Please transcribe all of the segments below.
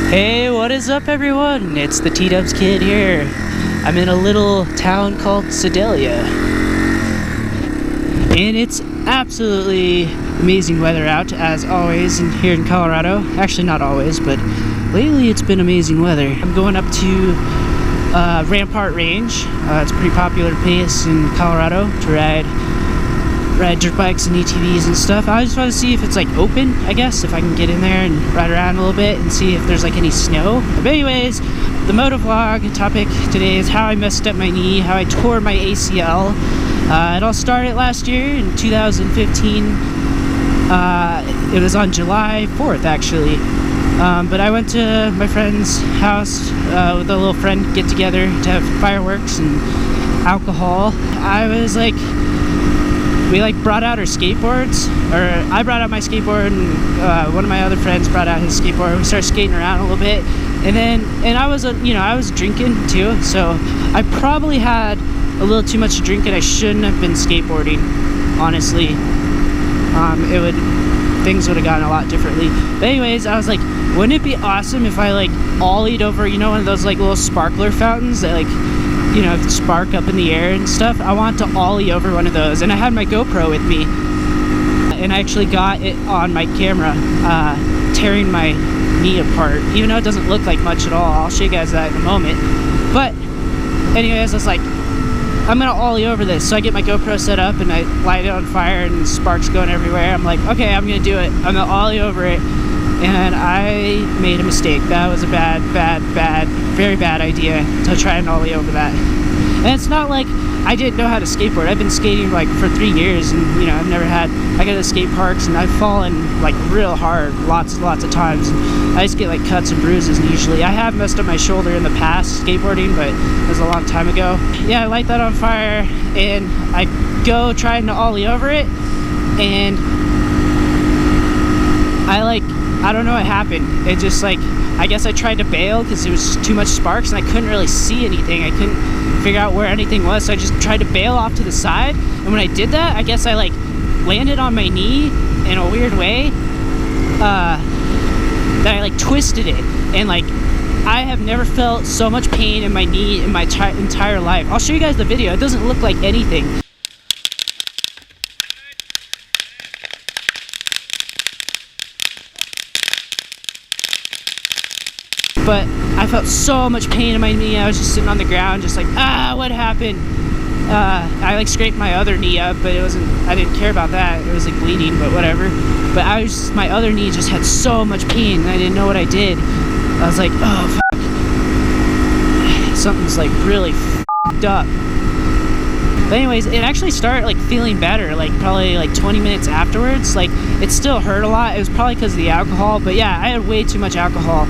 Hey, what is up everyone? It's the TDubsKid here. I'm in a little town called Sedalia. And it's absolutely amazing weather out, as always, here in Colorado. Actually, not always, but lately it's been amazing weather. I'm going up to Rampart Range. It's a pretty popular place in Colorado to ride dirt bikes and ATVs and stuff. I just want to see if it's like open, I guess, if I can get in there and ride around a little bit and see if there's like any snow. But anyways, the MotoVlog topic today is how I messed up my knee, how I tore my ACL. It all started last year in 2015. It was on July 4th actually. But I went to my friend's house with a little friend get together to have fireworks and alcohol. We brought out our skateboards, or I brought out my skateboard and one of my other friends brought out his skateboard. We started skating around a little bit, and I was drinking too, so I probably had a little too much to drink and I shouldn't have been skateboarding, honestly. Things would have gone a lot differently. But anyways, I was like, wouldn't it be awesome if I like ollied over, one of those like little sparkler fountains that spark up in the air and stuff? I want to ollie over one of those, and I had my GoPro with me, and I actually got it on my camera, tearing my knee apart, even though it doesn't look like much at all. I'll show you guys that in a moment. But anyways, I was like, I'm gonna ollie over this. So I get my GoPro set up and I light it on fire and sparks going everywhere. I'm like, okay, I'm gonna do it. I'm gonna ollie over it. And I made a mistake. That was a very bad idea to try and ollie over that. And it's not like I didn't know how to skateboard. I've been skating like for 3 years, and I go to skate parks and I've fallen like real hard lots of times. I just get like cuts and bruises, and usually I have messed up my shoulder in the past skateboarding, but it was a long time ago. Yeah, I light that on fire and I go trying to ollie over it, and I don't know what happened. It just I guess I tried to bail because it was too much sparks and I couldn't really see anything. I couldn't figure out where anything was, so I just tried to bail off to the side. And when I did that, I guess I landed on my knee in a weird way, that I twisted it, and I have never felt so much pain in my knee in my entire life. I'll show you guys the video. It doesn't look like anything. But I felt so much pain in my knee. I was just sitting on the ground, just what happened? I scraped my other knee up, but I didn't care about that. It was bleeding, but whatever. But my other knee just had so much pain, and I didn't know what I did. I was like, oh, fuck. Something's really f***ed up. But anyways, it actually started feeling better, probably 20 minutes afterwards. It still hurt a lot. It was probably because of the alcohol, but yeah, I had way too much alcohol,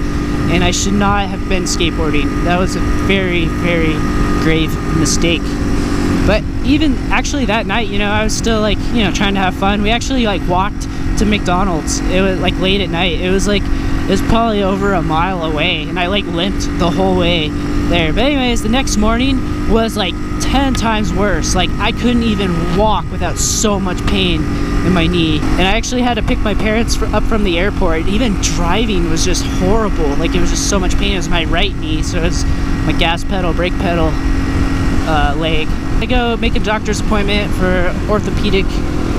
and I should not have been skateboarding. That was a very, very grave mistake. But even actually that night, I was still trying to have fun. We actually walked to McDonald's. It was late at night. It was probably over a mile away, and I limped the whole way there. But anyways, the next morning was 10 times worse. I couldn't even walk without so much pain in my knee, and I actually had to pick my parents up from the airport. Even driving was just horrible. It was just so much pain. It was my right knee, so it's my gas pedal, brake pedal, leg. I go make a doctor's appointment for orthopedic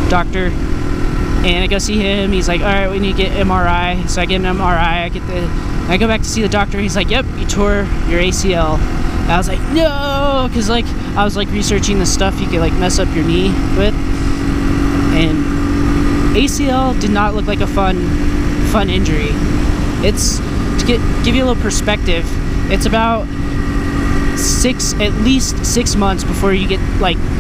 doctor, and I go see him. He's like, all right, we need to get MRI. So I get an MRI. I go back to see the doctor. He's like, yep, you tore your ACL. And I was like, no, because I was researching the stuff you could mess up your knee with, and ACL did not look like a fun injury. It's to give you a little perspective. It's about at least 6 months before you get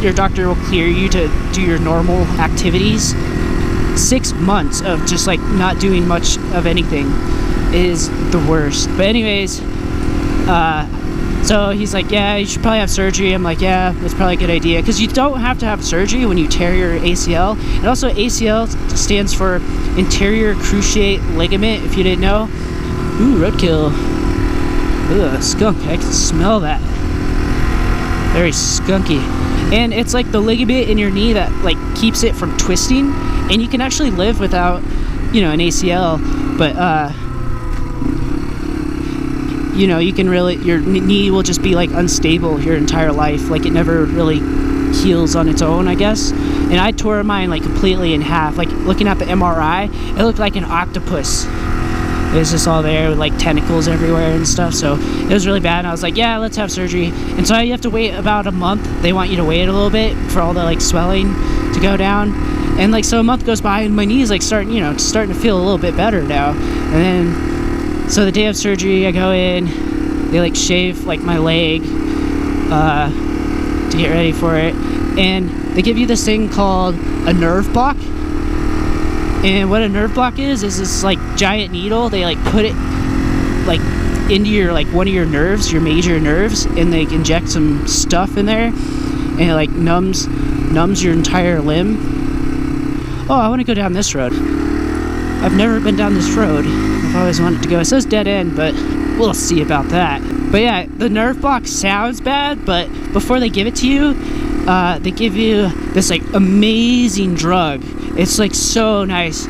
your doctor will clear you to do your normal activities. 6 months of just not doing much of anything is the worst. But anyways, so he's like, yeah, you should probably have surgery. I'm like, yeah, that's probably a good idea, because you don't have to have surgery when you tear your ACL. And also ACL stands for anterior cruciate ligament, if you didn't know. Ooh, roadkill. Ugh, skunk. I can smell that. Very skunky. And it's the ligament in your knee that keeps it from twisting, and you can actually live without an ACL. But you know, you can really, your knee will just be like unstable your entire life. Like it never really heals on its own, I guess. And I tore mine like completely in half. Like looking at the MRI, it looked like an octopus. It was just all there with like tentacles everywhere and stuff. So it was really bad. And I was like, yeah, let's have surgery. And so you have to wait about a month. They want you to wait a little bit for all the like swelling to go down. And like, so a month goes by and my knee's like starting, you know, starting to feel a little bit better now. And then, so the day of surgery, I go in, they like shave like my leg to get ready for it. And they give you this thing called a nerve block. And what a nerve block is this like giant needle. They like put it like into your like one of your nerves, your major nerves, and they inject some stuff in there, and it like numbs your entire limb. Oh, I want to go down this road. I've never been down this road. I've always wanted to go. It says dead end, but we'll see about that. But yeah, the nerve block sounds bad, but before they give it to you, they give you this like amazing drug. It's like so nice.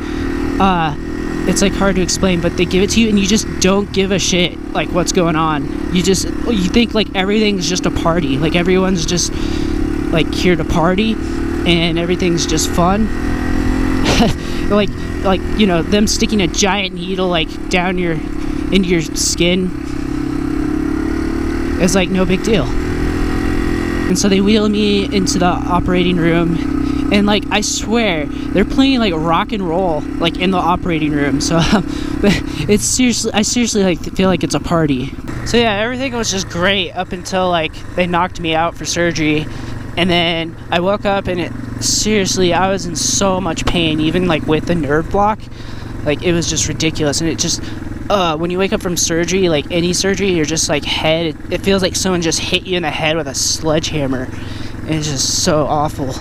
It's like hard to explain, but they give it to you and you just don't give a shit like what's going on. You think like everything's just a party. Like everyone's just like here to party and everything's just fun. like you know, them sticking a giant needle like down into your skin is like no big deal. And so they wheel me into the operating room. And like, I swear, they're playing like rock and roll like in the operating room. So it's seriously, I seriously like feel like it's a party. So yeah, everything was just great up until like they knocked me out for surgery. And then I woke up and seriously, I was in so much pain, even like with the nerve block. Like it was just ridiculous. And it just, when you wake up from surgery, like any surgery, you're just like it feels like someone just hit you in the head with a sledgehammer. And it's just so awful.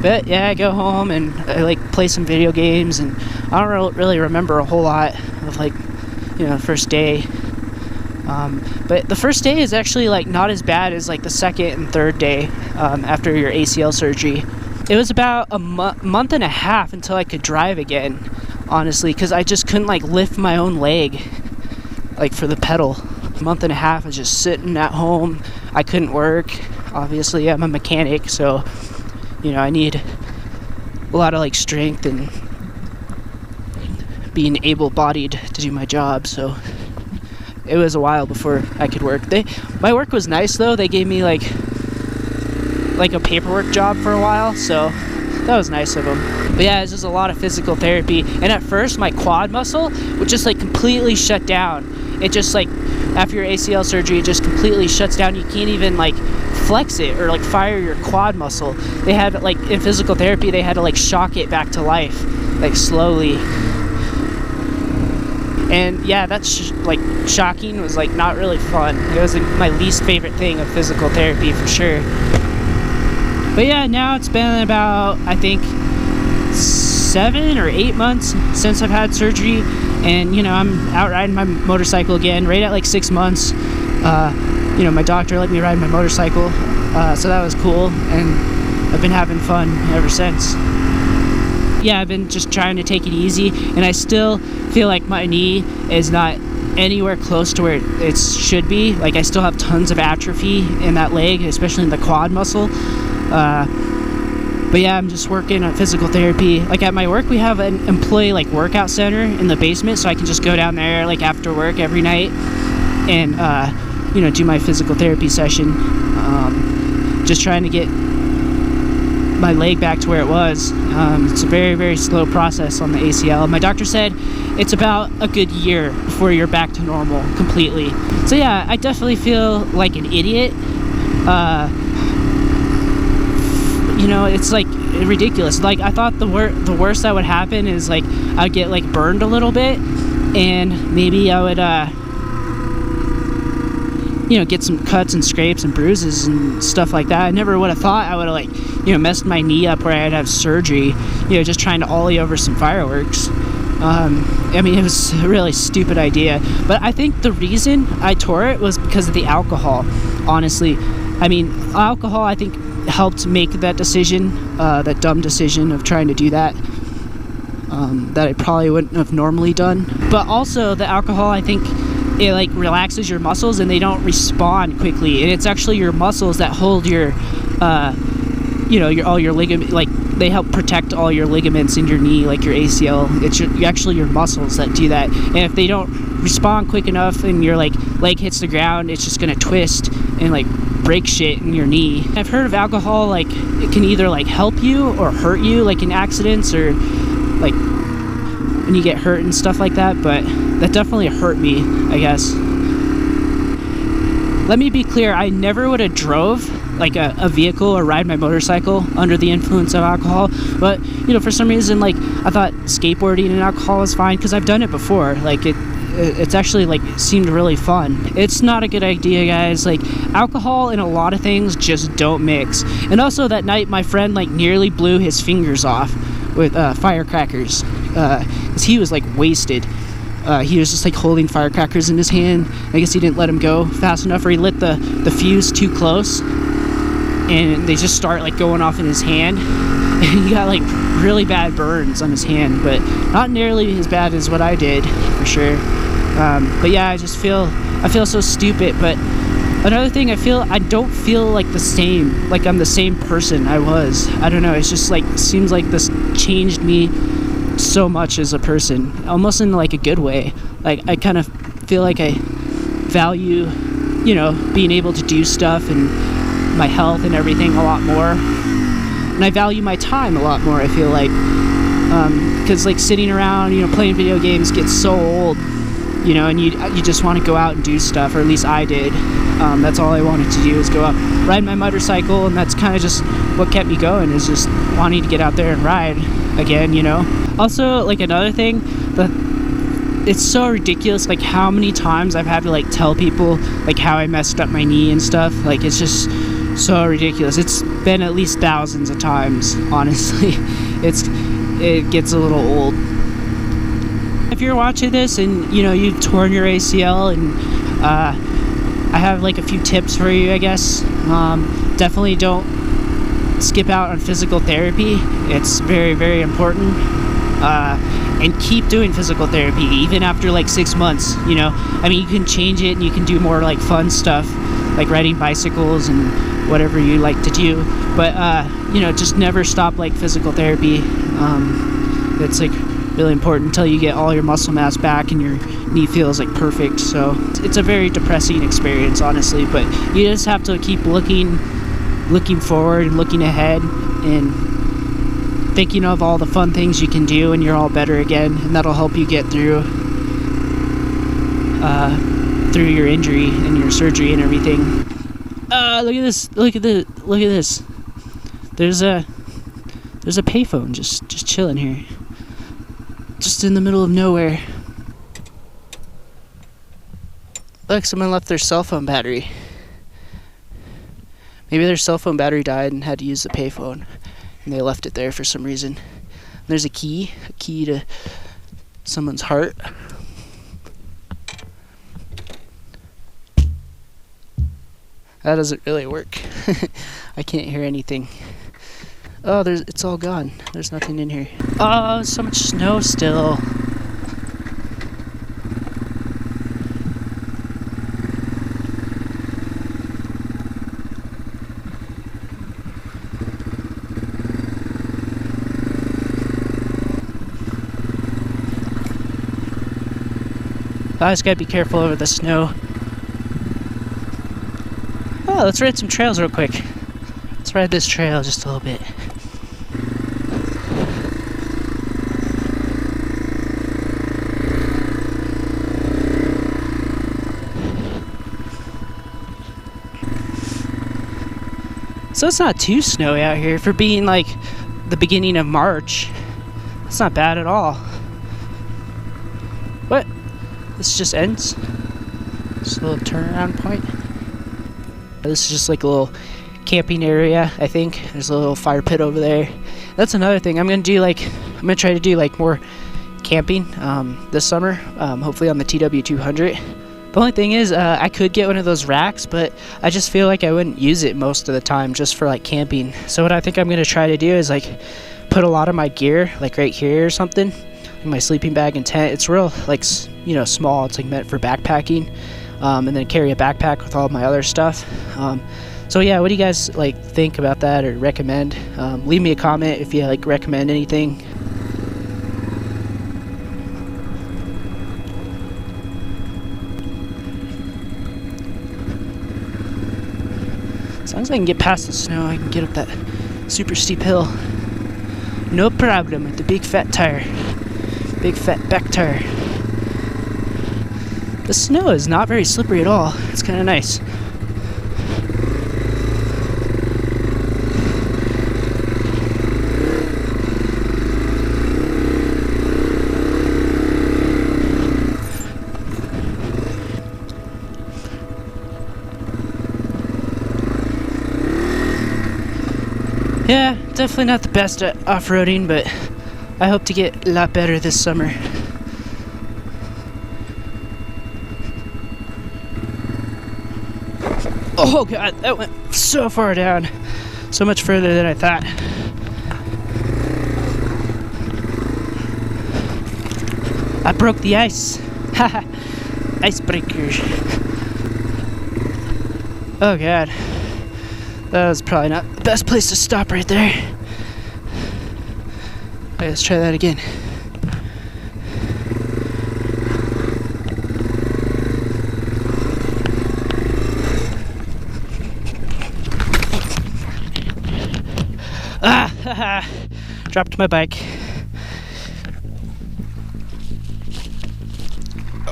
But yeah, I go home and I like play some video games, and I don't really remember a whole lot of like, you know, the first day. But the first day is actually like not as bad as like the second and third day after your ACL surgery. It was about a month and a half until I could drive again, honestly, because I just couldn't like lift my own leg like for the pedal. A month and a half I was just sitting at home. I couldn't work. Obviously, I'm a mechanic, so you know, I need a lot of like strength and being able-bodied to do my job. So it was a while before I could work. My work was nice though. They gave me like a paperwork job for a while, so that was nice of them. But yeah, it's just a lot of physical therapy. And at first, my quad muscle would just like completely shut down. It just like, after your ACL surgery, it just completely shuts down. You can't even like flex it or like fire your quad muscle. They had like, in physical therapy, they had to like shock it back to life, like slowly. And yeah, that's like shocking was like not really fun. It was like my least favorite thing of physical therapy for sure. But yeah, now it's been about, I think, 7 or 8 months since I've had surgery, and you know, I'm out riding my motorcycle again. Right at like 6 months, you know, my doctor let me ride my motorcycle, so that was cool, and I've been having fun ever since. Yeah, I've been just trying to take it easy, and I still feel like my knee is not anywhere close to where it should be. Like I still have tons of atrophy in that leg, especially in the quad muscle. But yeah, I'm just working on physical therapy. Like at my work, we have an employee like workout center in the basement, so I can just go down there like after work every night and you know, do my physical therapy session. Just trying to get my leg back to where it was. It's a very, very slow process on the ACL. My doctor said it's about a good year before you're back to normal completely. So yeah, I definitely feel like an idiot. You know, it's like ridiculous. Like I thought the worst that would happen is like I'd get like burned a little bit, and maybe I would you know, get some cuts and scrapes and bruises and stuff like that. I never would have thought I would have like, you know, messed my knee up where I'd have surgery, you know, just trying to ollie over some fireworks. I mean, it was a really stupid idea, but I think the reason I tore it was because of the alcohol, honestly. I mean, alcohol, I think, helped make that decision, that dumb decision of trying to do that, that I probably wouldn't have normally done. But also, the alcohol, I think, it like relaxes your muscles and they don't respond quickly, and it's actually your muscles that hold your you know, all your ligament, like they help protect all your ligaments in your knee, like your ACL. It's actually your muscles that do that, and if they don't respond quick enough and your like leg hits the ground, it's just gonna twist and like break shit in your knee. I've heard of alcohol, like it can either like help you or hurt you, like in accidents or like when you get hurt and stuff like that, but that definitely hurt me, I guess. Let me be clear, I never would have drove like a vehicle or ride my motorcycle under the influence of alcohol, but you know, for some reason, like I thought skateboarding and alcohol was fine because I've done it before. Like it's actually like seemed really fun. It's not a good idea, guys. Like alcohol and a lot of things just don't mix. And also that night my friend like nearly blew his fingers off with firecrackers because he was like wasted. He was just like holding firecrackers in his hand. I guess he didn't let him go fast enough, or he lit the fuse too close, and they just start like going off in his hand, and he got like really bad burns on his hand, but not nearly as bad as what I did, for sure. But yeah, I feel so stupid. But another thing, I don't feel like the same, like I'm the same person I was. I don't know, it's just like seems like this changed me so much as a person, almost in like a good way. Like I kind of feel like I value, you know, being able to do stuff and my health and everything a lot more, and I value my time a lot more, I feel like, because like sitting around, you know, playing video games gets so old, you know, and you just want to go out and do stuff, or at least I did. That's all I wanted to do, is go out, ride my motorcycle, and that's kind of just what kept me going, is just wanting to get out there and ride again, you know. Also, like another thing, it's so ridiculous, like how many times I've had to like tell people like how I messed up my knee and stuff. Like it's just so ridiculous. It's been at least thousands of times, honestly. It gets a little old. If you're watching this and you know you've torn your ACL, and I have like a few tips for you, I guess. Definitely don't skip out on physical therapy. It's very, very important. And keep doing physical therapy even after like 6 months, you know. I mean, you can change it and you can do more like fun stuff, like riding bicycles and whatever you like to do, but you know, just never stop like physical therapy. It's like really important until you get all your muscle mass back and your knee feels like perfect. So it's a very depressing experience, honestly, but you just have to keep looking forward and looking ahead and thinking of all the fun things you can do, and you're all better again, and that'll help you get through your injury and your surgery and everything. Look at this. Look at this. There's a payphone just chilling here, just in the middle of nowhere. Look, someone left their cell phone battery. Maybe their cell phone battery died and had to use the payphone, and they left it there for some reason. And there's a key to someone's heart. That doesn't really work. I can't hear anything. Oh, it's all gone. There's nothing in here. Oh, so much snow still. I just gotta be careful over the snow. Oh, let's ride some trails real quick. Let's ride this trail just a little bit. So it's not too snowy out here for being like the beginning of March. It's not bad at all. What? This just ends? Just a little turnaround point. This is just like a little camping area, I think. There's a little fire pit over there. That's another thing. I'm gonna try to do like more camping this summer, hopefully on the TW200. The only thing is, I could get one of those racks, but I just feel like I wouldn't use it most of the time just for like camping. So what I think I'm gonna try to do is like put a lot of my gear like right here or something, my sleeping bag and tent. It's real, like, you know, small. It's like meant for backpacking, and then carry a backpack with all my other stuff. So yeah, what do you guys like think about that or recommend? Leave me a comment if you like recommend anything. As long as I can get past the snow, I can get up that super steep hill. No problem with the big fat tire. Big fat back tire. The snow is not very slippery at all. It's kind of nice. Yeah, definitely not the best at off-roading, but I hope to get a lot better this summer. Oh god, that went so far down. So much further than I thought. I broke the ice. Haha. Icebreakers. Oh god. That was probably not the best place to stop right there. Okay, let's try that again. Ah! Haha! Dropped my bike.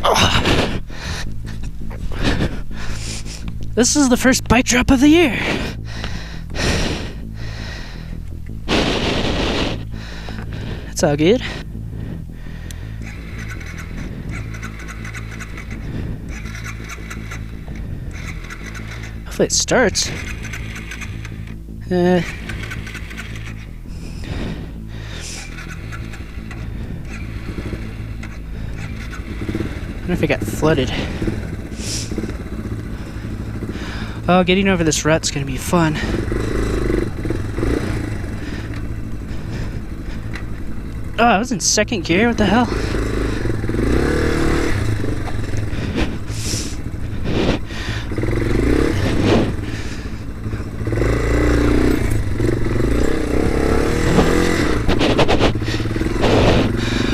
Oh. This is the first bike drop of the year. It's all good. Hopefully it starts. I don't know if it got flooded. Oh, getting over this rut's gonna be fun. Oh, I was in second gear? What the hell?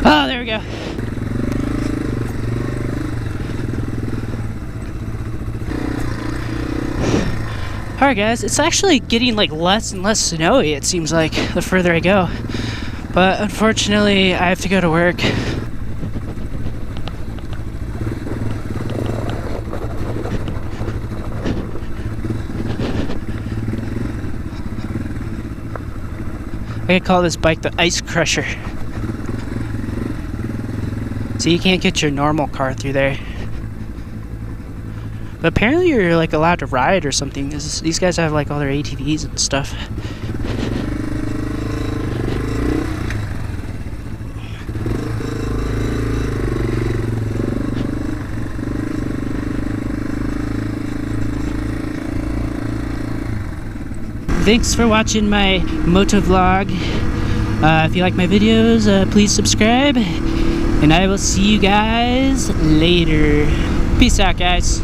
Oh, there we go. Alright guys, it's actually getting like less and less snowy, it seems like, the further I go. But unfortunately, I have to go to work. I could call this bike the Ice Crusher. So you can't get your normal car through there. But apparently you're like allowed to ride or something. These guys have like all their ATVs and stuff. Thanks for watching my MotoVlog. If you like my videos, please subscribe. And I will see you guys later. Peace out, guys.